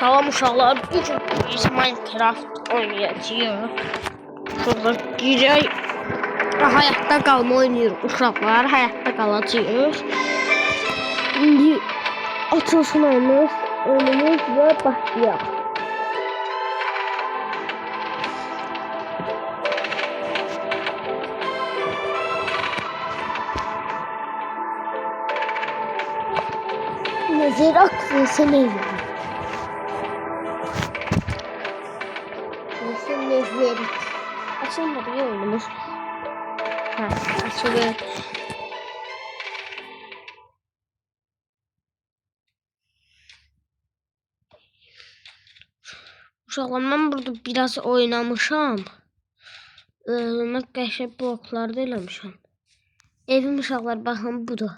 Salam uşaqlar, bugün biz Minecraft oynayacağıq. Uşaqlar girək, hayatta qalma oynayırıq uşaqlar, hayatta qalacağıq. İndi açılsın oyunumuz və başlayaq. Neziraq vs. Neziraq. Neziraq. Açılmadı ya oyunumuz. Ha, açıldı. Uşaqlar, mən burada biraz oynamışam. Mən qəşəng bloklarda eləmişəm. Evim uşaqlar, baxın budur.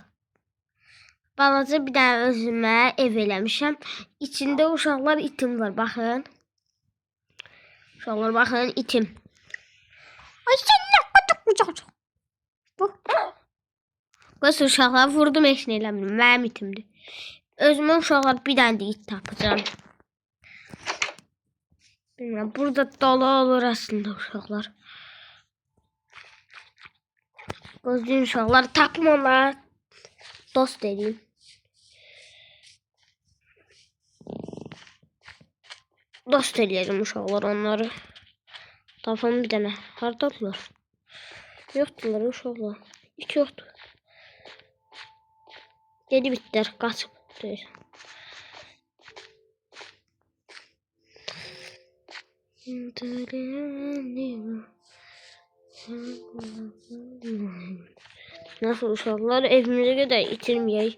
Balaca bir dənə özümə ev eləmişəm. İçində uşaqlar itim var, baxın. Uşaqlar, baxın itim. Ay sən nə qədər ucaq. Bu. Qoys uşaqlar, vurdum heç nə eləmirəm. Mənim itimdir. Özümə uşaqlar bir dənə də it tapacağam. Bilmirəm, burada dolu olur aslında uşaqlar. Gözləyin uşaqlar, tapım onlara. Dost edeyim. Dost eləyəcəm uşaqlar onları. Tapım bir dənə. Hardadılar? Yoxdular uşaqlar. Hiç yoxdur. Gedib itlər, qaçıb. Deyir. Nasıl uşaqlar, evimize qədər itirməyək.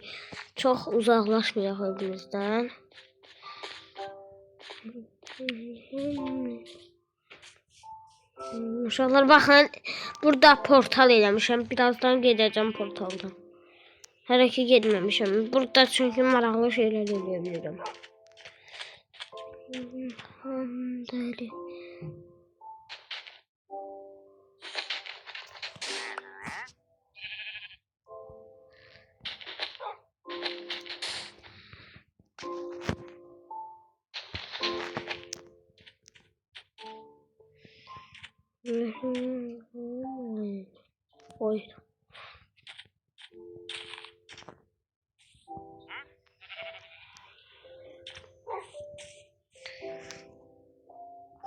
Çox uzaqlaşmayaq evimizdən. Uşaqlar, baxın, burada portal eləmişəm. Birazdan gedəcəm portaldan. Hələ ki getməmişəm. Burada çünki maraqlı şeylər eləyə bilirəm. Oy.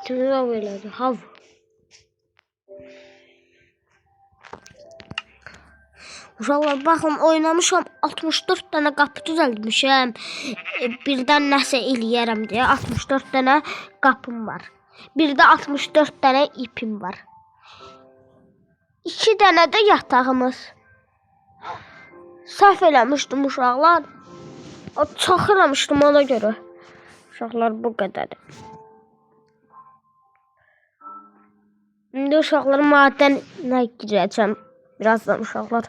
Şimdi de böyledir. Hav. Uşaqlar, baxın, oynamışam. 64 dənə qapı düzəltmişəm. Birdən nəsə eləyərəm deyə 64 dənə qapım var. Bir də 64 dənə ipim var. 2 dənə də yatağımız. Səhv eləmişdim uşaqlar. Çox eləmişdim ona görə. Uşaqlar, bu qədərdir. İndi uşaqlar, madənə girəcəm. Birazdan uşaqlar.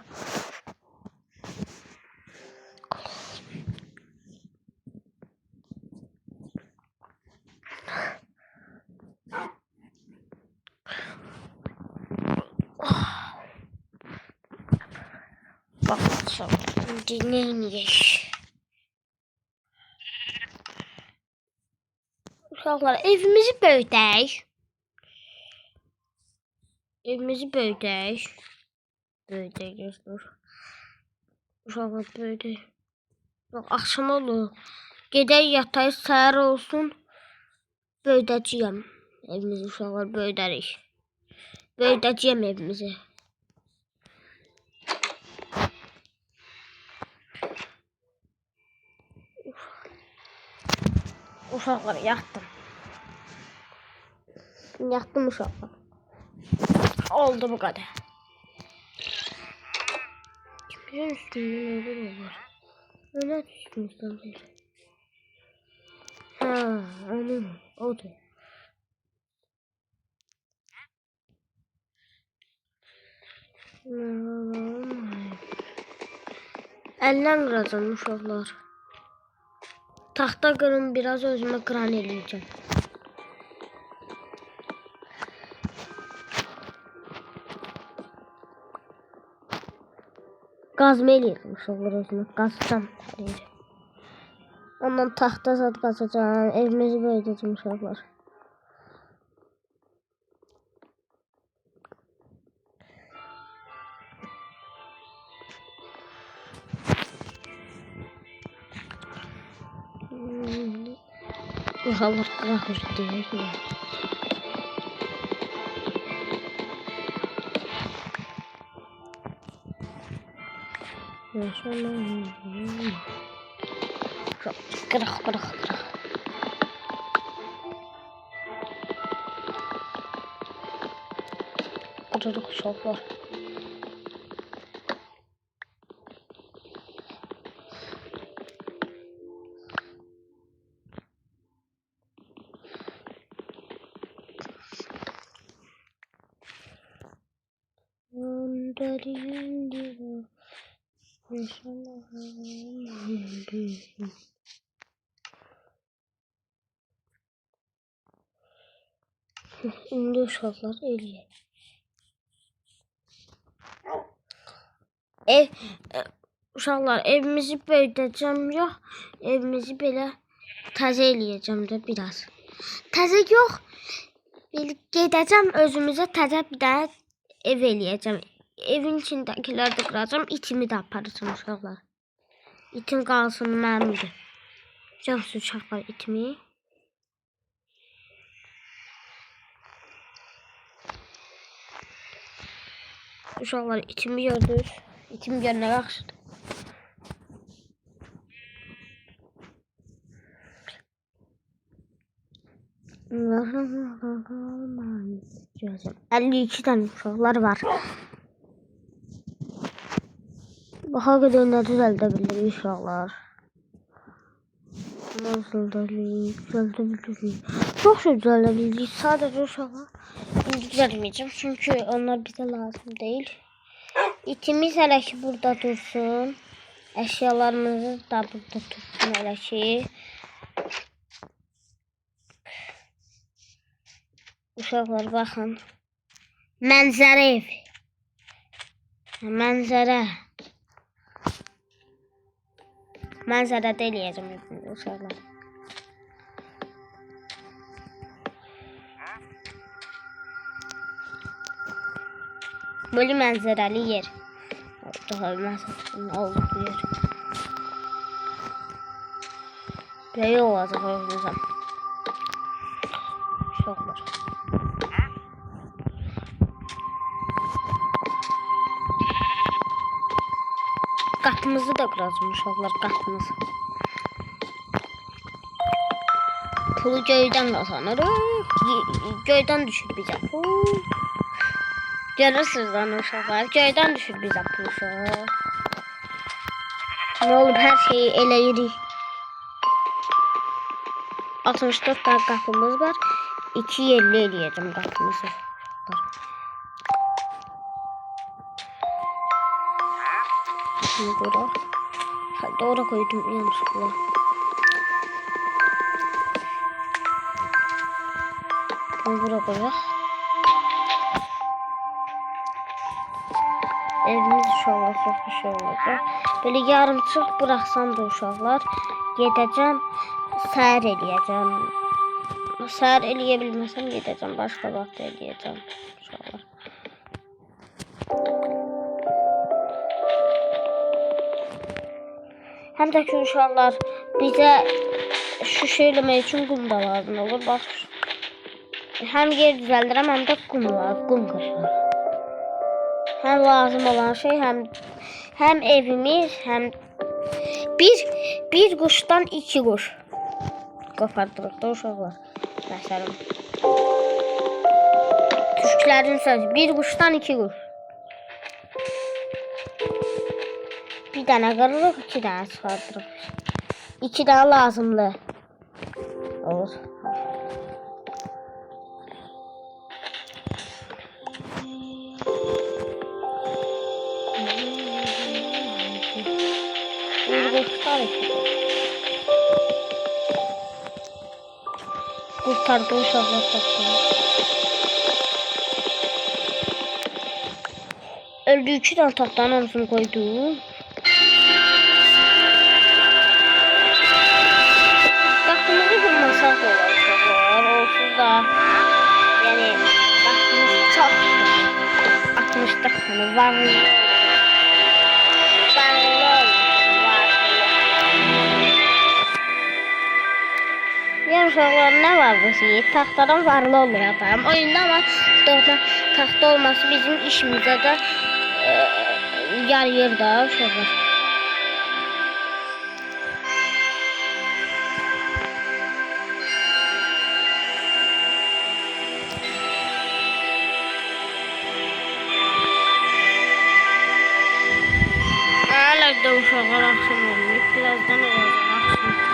Bakalım, şimdi neymiş? Uşaqlar, evimizi böyüdək. Evimizi böyüdək. Böyüdək, gözlər. Uşaqlar, böyüdək. Axşam olur. Gedək yatay, səhər olsun. Böyüdəcəyəm. Evimizi uşaqlar, böyüdərik. Böyüdəcəyəm evimizi. Uşaqlar, yatdım. Yatdım uşaqlar. Oldu bu kadar. Kimin üstünde ne var? Ne üstünde? Ha, onun oldu. Əldən qıracağım uşaqlar. Taxta qırım, biraz özümə qıran eləyəcəm. Qazma eləyəcəm uşaqlar özümə. Qazsam eləyəcəm. Ondan taxta zad qaçacağım. Evimizi böyüdəcəm uşaqlar. Uşaqlar qıraq deyək mi? Qıraq. Qırıq uşaqlar. İndi uşaqlar eləyək. Uşaqlar evimizi böyüdəcəm yox, evimizi belə təzə eləyəcəm də biraz. Təzə yox, belə gedəcəm özümüzə təzə bir də ev eləyəcəm. Evin içindəkiləri də qıracam, itimi də aparacam uşaqlar. İtim qalsın mənimdir. Görsün uşaqlar itimi. Uşaqlar itimi gördünüz. İtim görünə yaxşıdır. Gözüm. 52 tane uşaqlar var. Baxa qədər nə düzəldə uşaqlar. Nasıl düzəldə bilirik. Çox şey düzəldə bilirik. Sadəcə uşaqlar indi düzəlməyəcəm. Çünki onlar bizə lazım deyil. İtimiz hələ ki burada dursun. Əşyalarımızı da burada dursun hələ ki. Uşaqlar baxın. Mənzərə ev. Mənzərədə eləyəcəm uşaqlar. Böyle mənzərəli yer. Daha məsələn oldu yer. Böyle olacaq evimizə. Uşaqlar. Qapımızı da qıracam uşaqlar, qapımızı. Pulu göydən qazanırıq. Göydən düşür bizə pul. Görürsünüz lan uşaqlar, göydən düşür bizə pul uşaq. Nə olub, hər şeyi eləyirik. 64 tane qapımız var. 2 yerli eləyəcəm qapımızı. Burada. Hadi oraya koydum yanlışlıkla. Bunu buraya koyalım. Evimiz uşaqlar çox bir şey olacaq. Böyle yarımçıq bıraxsam da uşaqlar gedəcəm, səhər eləyəcəm. Səhər eləyə bilməsəm gedəcəm, başqa vaxt eləyəcəm uşaqlar. Həm də ki uşaqlar bizə şüşə eləmək üçün qum da lazım olur. Bax, həm yer düzəldirəm, həm də qum qırırım. Həm lazım olan şey, həm evimiz, həm bir quşdan 2 quş qopardırıq da uşaqlar. Məsələn, türklərin sözü, bir quşdan 2 quş. Bir dənə qırırıq, 2 dənə çıxardırıq. 2 dənə lazımlı olur. Kurtardı uşaqlar taxtanı. Öldü 2 dənə taxtanın hamısını qoydum. tane varlı. Uşaqlar nə var bu şey? Taxtadan varlı olur adam. Oyunda ama taxta olması bizim işimizə də yarayır da uşaqlar. Hələ də uşaqlar axşam olmuyor. Birazdan olacaq axşam.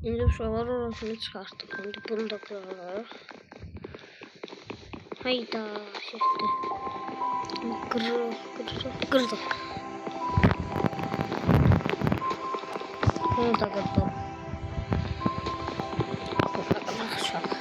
İndi uşaqlar orasını çıxartdık. İndi bunu da qırarıq. Hayda, şeydi. Qırdım. Bunu da qırdım. Bakalım uşaq.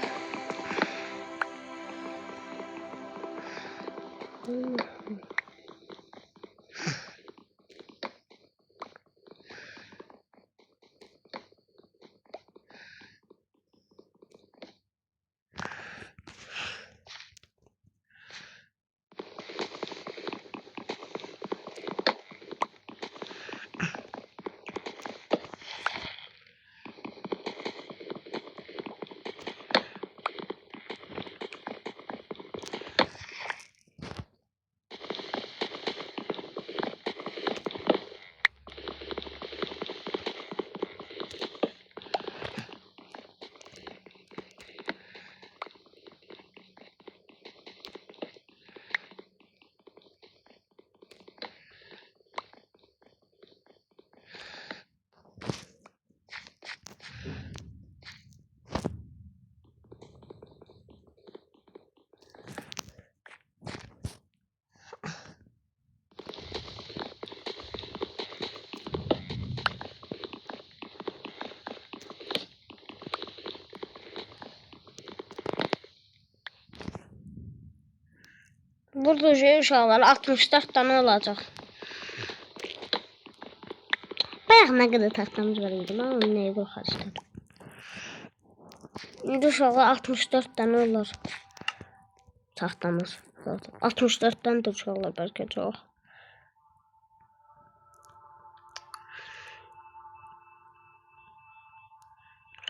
Burada uşaqlar 64 tane olacaq. Bayaq nə qədər taxtamız var idi. Mən onu nəyə qorxacaqdım. İndi uşaqlar 64 tane olar taxtamız. 64-dən də uşaqlar bəlkə çox.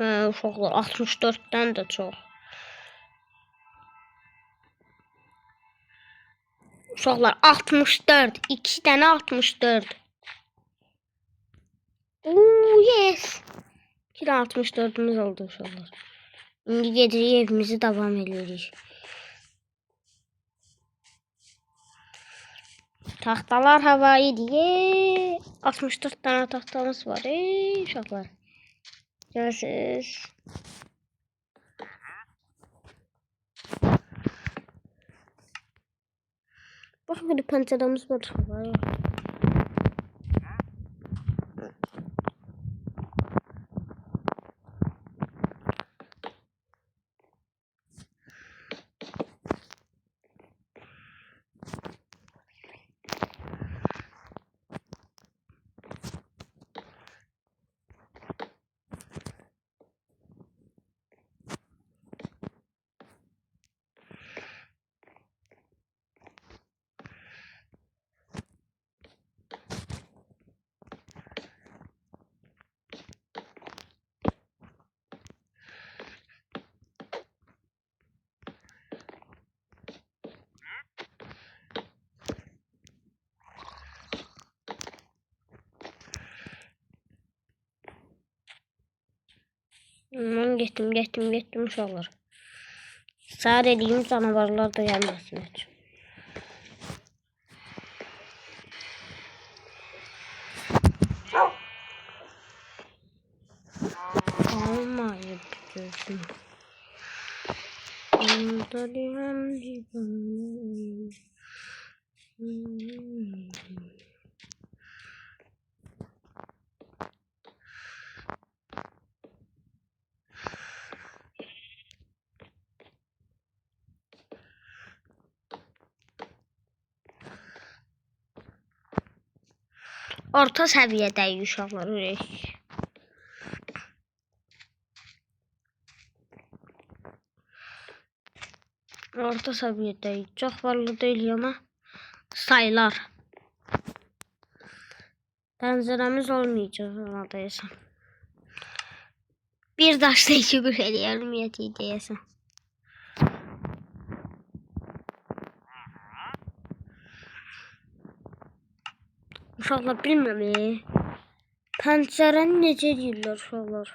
Uşaqlar 64-dən də çox. Uşaqlar 64. 2 tane 64. Yes. 2 tane 64'ümüz oldu uşaqlar. İndi gecəyə evimizi davam edirik. Taxtalar havayı 64 tane taxtamız var. Uşaqlar. Görürsünüz. Bak bir penceremiz var. Ben getdim uşaqlar. Sağır edeyim canavarlar da gelmesin. olmayıp gözüm. Darıyan divanım. Orta səviyyədəyi uşaqlar ürək. Orta səviyyədəyi. Çox varlı deyil ama sayılar. Pəncərəmiz olmayacaq oradaysan. Bir daşda iki kuş eləyəlim deyəsən. Uşaqlar bilmirəm. Pəncərəni necə eləyirlər uşaqlar.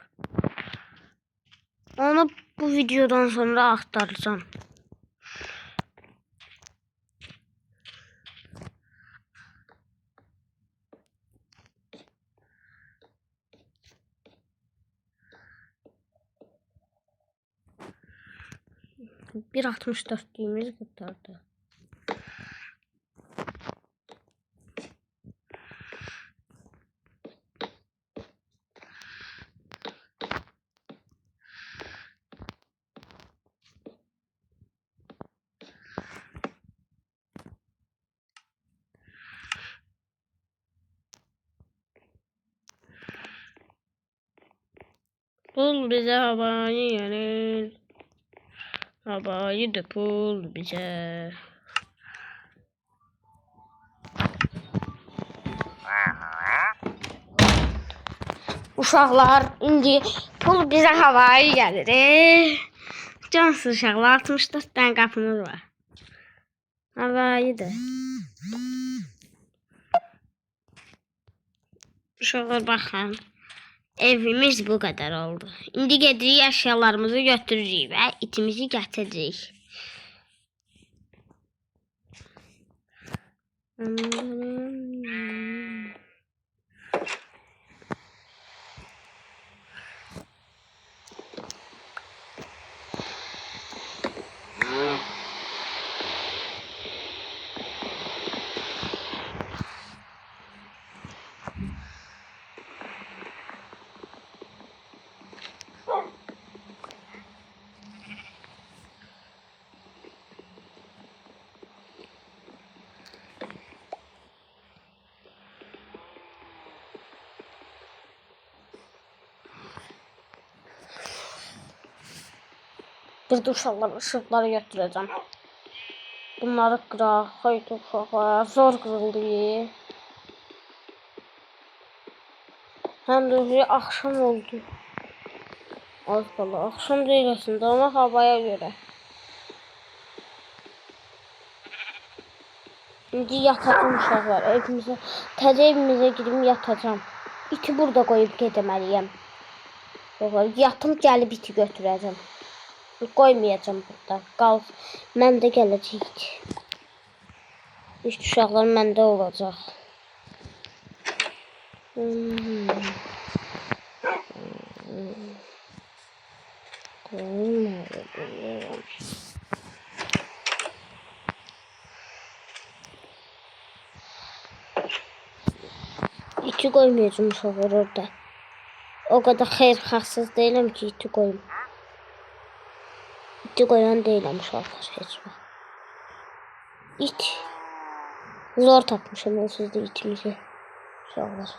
Onu bu videodan sonra axtaracağım. Bir 64'lüyümüz kurtardı. Pul bize havayı gelir. Havayı da pul bize. Uşaqlar, indi pul bize havayı gelir. Cansız uşaqlar, 64 tane qapımız var. Havayı da. Uşaqlar baxın. Evimiz bu kadar oldu. İndi gedirik əşyalarımızı götürürük və itimizi gətiririk. Burada uşaqları götüreceğim. Bunları qıraq, haydi uşaqlar, zor qırıldı. Həm də axşam oldu. Az qala, axşam deyil əslində, amma havaya görə. İndi yatacağım uşaqlar, evimizə, təzə evimizə girib yatacağım. İti burada qoyub gedəməliyəm. Yatım gəlib iti götürəcəm. Qoymayacağım burada. Qal, məndə gələcək. İşte uşaqlar məndə olacaq. İti qoymayacağım uşaqlar orada. O kadar xeyirxahsız deyiləm ki, iti qoyum. İti qoyan deyiləm uşaqlar heç vaxt. İt. Zor tapmışam onsuz da itimizi. Uşaqlar.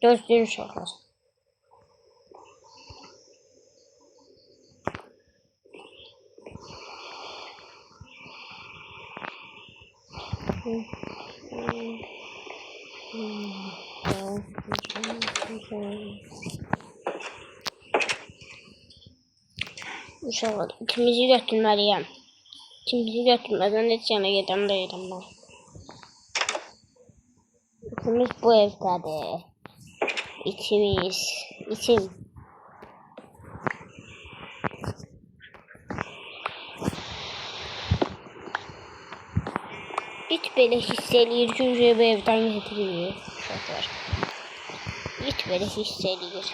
Gözləyin uşaqlar. İnşallah ikimizi götürmeliyim. İkimizi götürmeden hiç yana giden değilim ben. İkimiz bu evdedir. İçim. Hiç böyle hissediyor çünkü bu evden getiriyor. Hiç böyle hissediyor.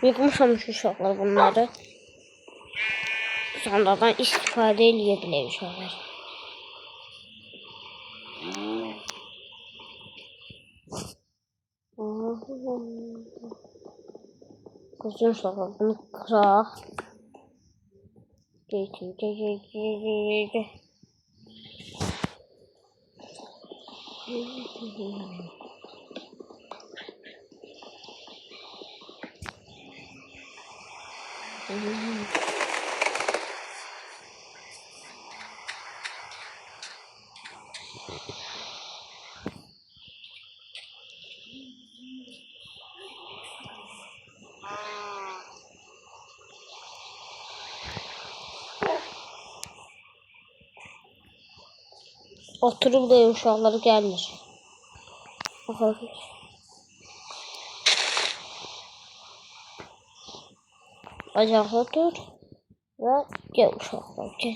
Yıkmışam şu uşaqlar bunları. Sonradan istifade edebilir uşaqlar. Kızım uşaqlar bunu kıraq. Gel. Oturup da uşaqları gelmir. Bacakla dur ve gel uşaqlar. Gel.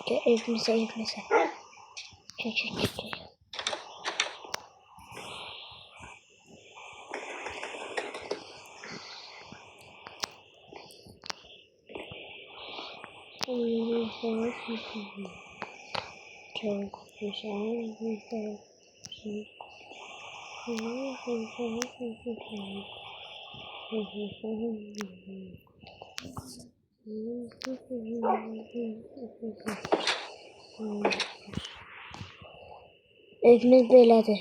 Gel evimize. Gel. Çok güzel. Evimiz belədir.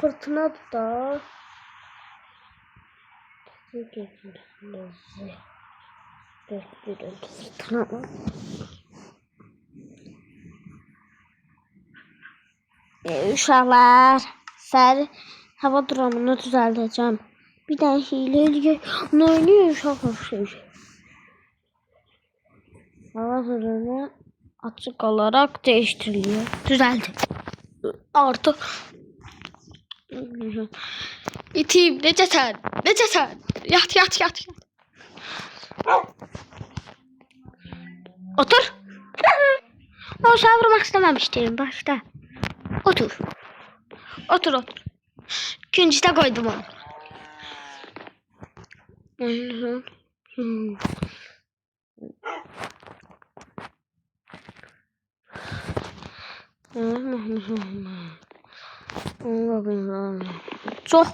Fırtınadır da. Uşaqlar, səhər hava duramını düzəldəcəm. Bir dənə hiylə eləyək. Nə oynayır uşaqlar? Hava durumu açıq olaraq dəyişdiriliyor. Düzəldi. Artıq İtiyim, necəsən? Yat. Otur. O uşağı vurmaq istəməmişdim başda. Otur. Küncdə qoydum onu. Çox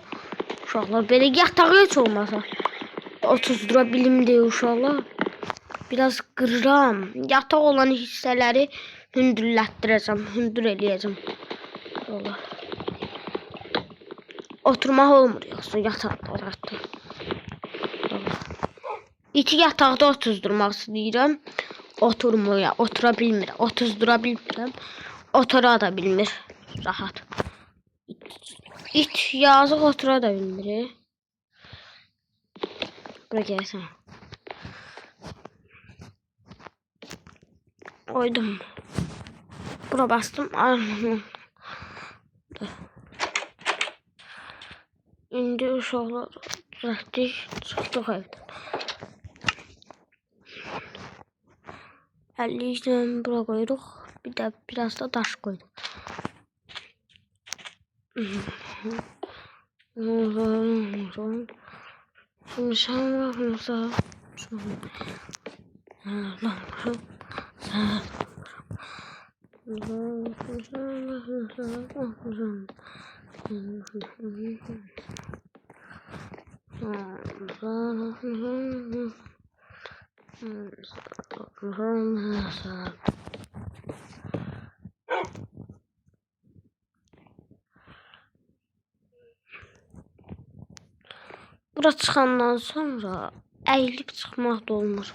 uşaqlar belə yatağı heç olmasa 30 lira bilim deyə uşaqlar. Biraz qırıram. Yataq olan hissələri hündür eləyəcəm. Allah. Oturmaq olmur yoxsa yataqda. İki yataqda 30 durmaq istəyirəm. Otura bilmirəm. 30 dura bilmirəm. Otura da bilmir. Rahat. İt yazıq otura da bilmir. Bura gəlsən. Koydum. Bura bastım. İndi uşaqlar düzəltdik. Çıxdıq evdən. 50 işləm bura qoyuruq. Bir də biraz da daş qoydum. Bura çıxandan sonra əyilib çıxmaq da olmur.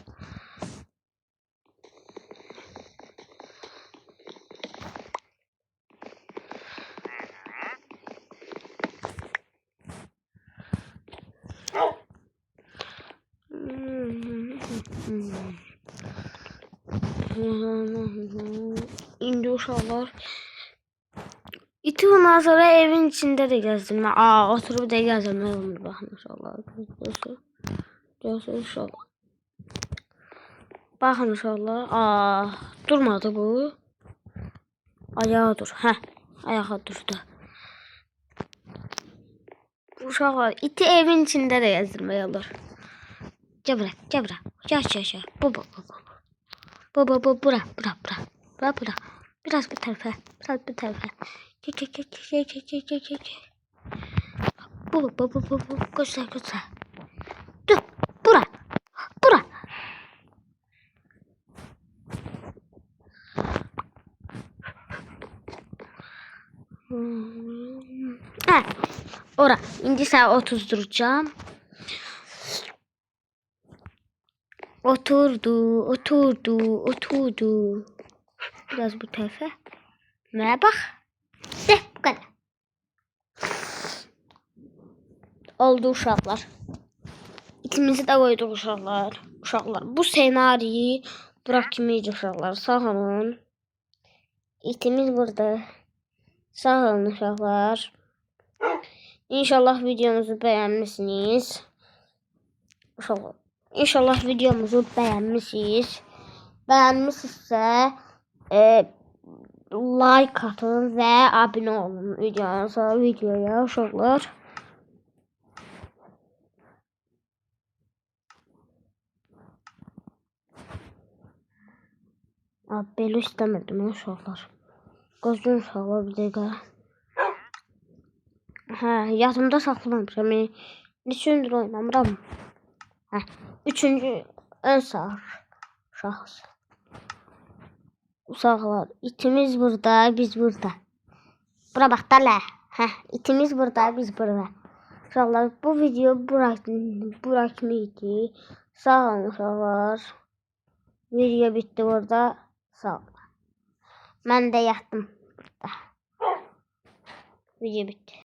İndi uşaqlar iti ondan sonra evin içində də gəzdirmə. Oturub da gəzdirmək olmur. Baxın uşaqlar. Görsün uşaqlar. Baxın uşaqlar. Durmadı bu. Ayağa dur. Hə, ayağa durdu. Uşaqlar iti evin içində də gəzdirmək olur. Gəl bura, gəl bura. Gəl. Bura. Biraz bu tərəfə. Gəl. Göstər. Dur, bura. Ora. İndi səni otuzduracağım. Oturdu. Biraz bu tərəfə. Mənə bax. De, bu qədər. Oldu uşaqlar. İtimizi də qoyduq uşaqlar. Bu senariyi bura kimi idi uşaqlar. Sağ olun. İtimiz burada. Sağ olun uşaqlar. İnşallah videomuzu beğenmişsiniz. İnşallah videomuzu beğenmişsiniz. Beğenmişsinizsə like atın ve abone olun videoya uşaqlar. Belə istəmirdim uşaqlar. Gözlüyün uşaqlar bir dəqiqə. Yadımda saxlamamışam. Neçündür oynamıram. Üçüncü ön sağ şahıs. Uşaqlar, itimiz burada, biz burada. Bura bax da lə. İtimiz burada, biz burada. Uşaqlar, bu video bura kimi idi. Sağ olun uşaqlar. Video bitti burada. Sağ olun. Mən də yatdım burada. Video bitti.